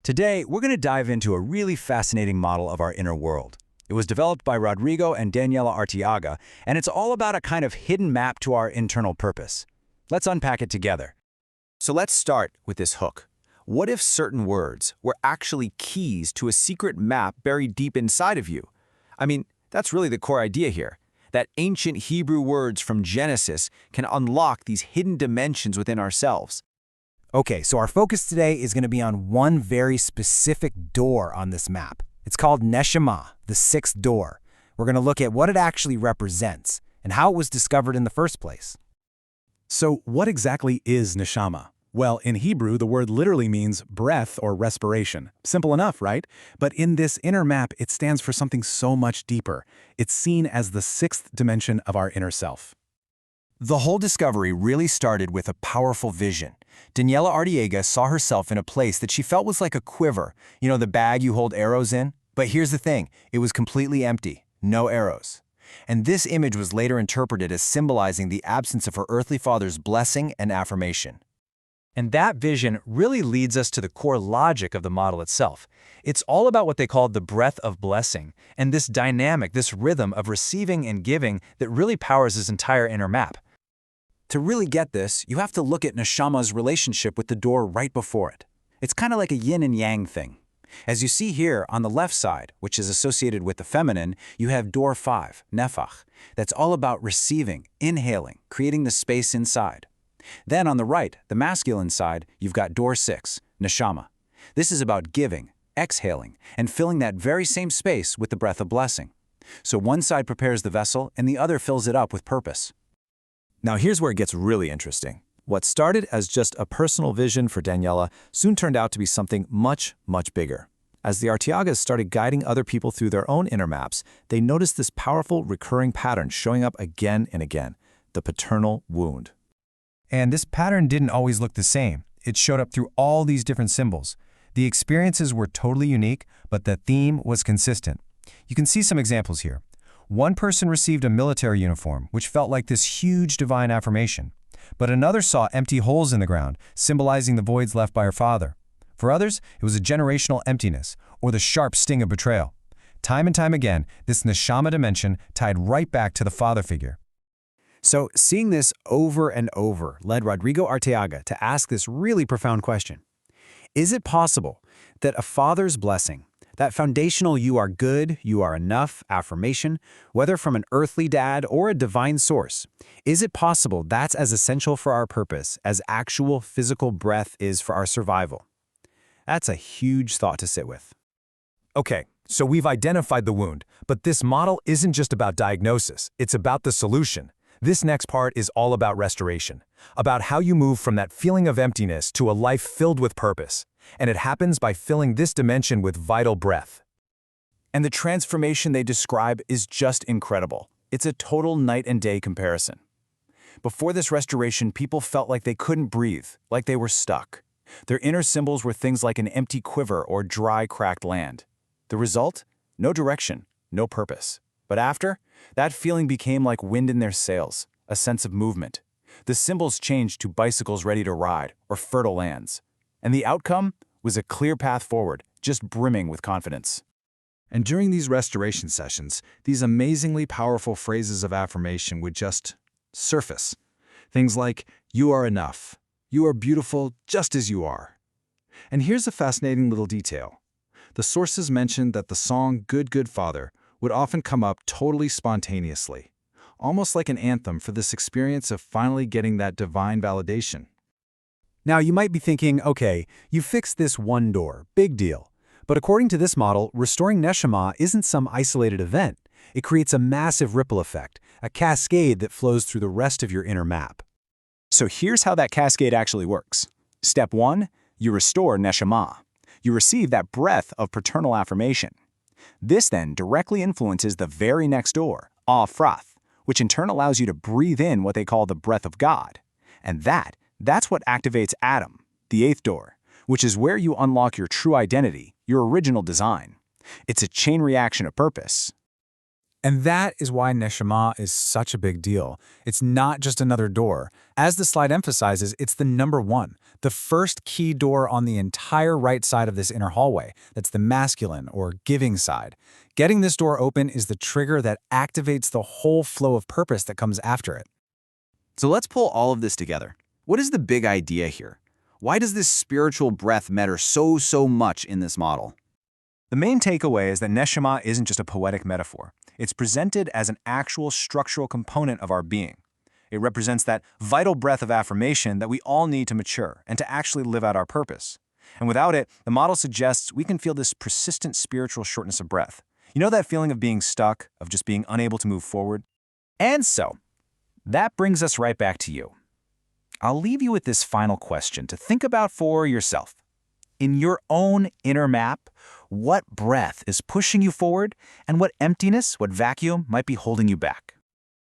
Today, we're going to dive into a really fascinating model of our inner world. It was developed by Rodrigo and Daniela Arteaga, and it's all about a kind of hidden map to our internal purpose. Let's unpack it together. So let's start with this hook. What if certain words were actually keys to a secret map buried deep inside of you? I mean, that's really the core idea here, that ancient Hebrew words from Genesis can unlock these hidden dimensions within ourselves. Okay, so our focus today is going to be on one very specific door on this map. It's called Neshamah, the sixth door. We're going to look at what it actually represents and how it was discovered in the first place. So what exactly is Neshamah? Well, in Hebrew, the word literally means breath or respiration. Simple enough, right? But in this inner map, it stands for something so much deeper. It's seen as the sixth dimension of our inner self. The whole discovery really started with a powerful vision. Daniela Arteaga saw herself in a place that she felt was like a quiver, you know, the bag you hold arrows in? But here's the thing, it was completely empty, no arrows. And this image was later interpreted as symbolizing the absence of her earthly father's blessing and affirmation. And that vision really leads us to the core logic of the model itself. It's all about what they call the breath of blessing, and this dynamic, this rhythm of receiving and giving that really powers this entire inner map. To really get this, you have to look at Neshamah's relationship with the door right before it. It's kind of like a yin and yang thing. As you see here, on the left side, which is associated with the feminine, you have door 5, Naphach. That's all about receiving, inhaling, creating the space inside. Then on the right, the masculine side, you've got door 6, Neshamah. This is about giving, exhaling, and filling that very same space with the breath of blessing. So one side prepares the vessel, and the other fills it up with purpose. Now here's where it gets really interesting. What started as just a personal vision for Daniela soon turned out to be something much, much bigger. As the Arteagas started guiding other people through their own inner maps, they noticed this powerful recurring pattern showing up again and again, the paternal wound. And this pattern didn't always look the same. It showed up through all these different symbols. The experiences were totally unique, but the theme was consistent. You can see some examples here. One person received a military uniform, which felt like this huge divine affirmation. But another saw empty holes in the ground, symbolizing the voids left by her father. For others, it was a generational emptiness, or the sharp sting of betrayal. Time and time again, this Neshamah dimension tied right back to the father figure. So seeing this over and over led Rodrigo Arteaga to ask this really profound question. Is it possible that a father's blessing, that foundational you are good, you are enough affirmation, whether from an earthly dad or a divine source, is it possible that's as essential for our purpose as actual physical breath is for our survival? That's a huge thought to sit with. Okay, so we've identified the wound, but this model isn't just about diagnosis, it's about the solution. This next part is all about restoration, about how you move from that feeling of emptiness to a life filled with purpose. And it happens by filling this dimension with vital breath. And the transformation they describe is just incredible. It's a total night and day comparison. Before this restoration, people felt like they couldn't breathe, like they were stuck. Their inner symbols were things like an empty quiver or dry, cracked land. The result? No direction, no purpose. But after, that feeling became like wind in their sails, a sense of movement. The symbols changed to bicycles ready to ride or fertile lands. And the outcome was a clear path forward, just brimming with confidence. And during these restoration sessions, these amazingly powerful phrases of affirmation would just surface. Things like, "You are enough," "You are beautiful just as you are." And here's a fascinating little detail. The sources mentioned that the song "Good, Good Father" would often come up totally spontaneously, almost like an anthem for this experience of finally getting that divine validation. Now, you might be thinking, okay, you fixed this one door, big deal. But according to this model, restoring Neshamah isn't some isolated event. It creates a massive ripple effect, a cascade that flows through the rest of your inner map. So here's how that cascade actually works. Step 1, you restore Neshamah. You receive that breath of paternal affirmation. This then directly influences the very next door, Afrath, which in turn allows you to breathe in what they call the breath of God. And that's what activates Adam, the 8th door, which is where you unlock your true identity, your original design. It's a chain reaction of purpose. And that is why Neshamah is such a big deal. It's not just another door. As the slide emphasizes, it's the number one, The first key door on the entire right side of this inner hallway, that's the masculine or giving side. Getting this door open is the trigger that activates the whole flow of purpose that comes after it. So let's pull all of this together. What is the big idea here? Why does this spiritual breath matter so much in this model? The main takeaway is that Neshamah isn't just a poetic metaphor. It's presented as an actual structural component of our being. It represents that vital breath of affirmation that we all need to mature and to actually live out our purpose. And without it, the model suggests we can feel this persistent spiritual shortness of breath. You know that feeling of being stuck, of just being unable to move forward? And so, that brings us right back to you. I'll leave you with this final question to think about for yourself. In your own inner map, what breath is pushing you forward and what emptiness, what vacuum might be holding you back?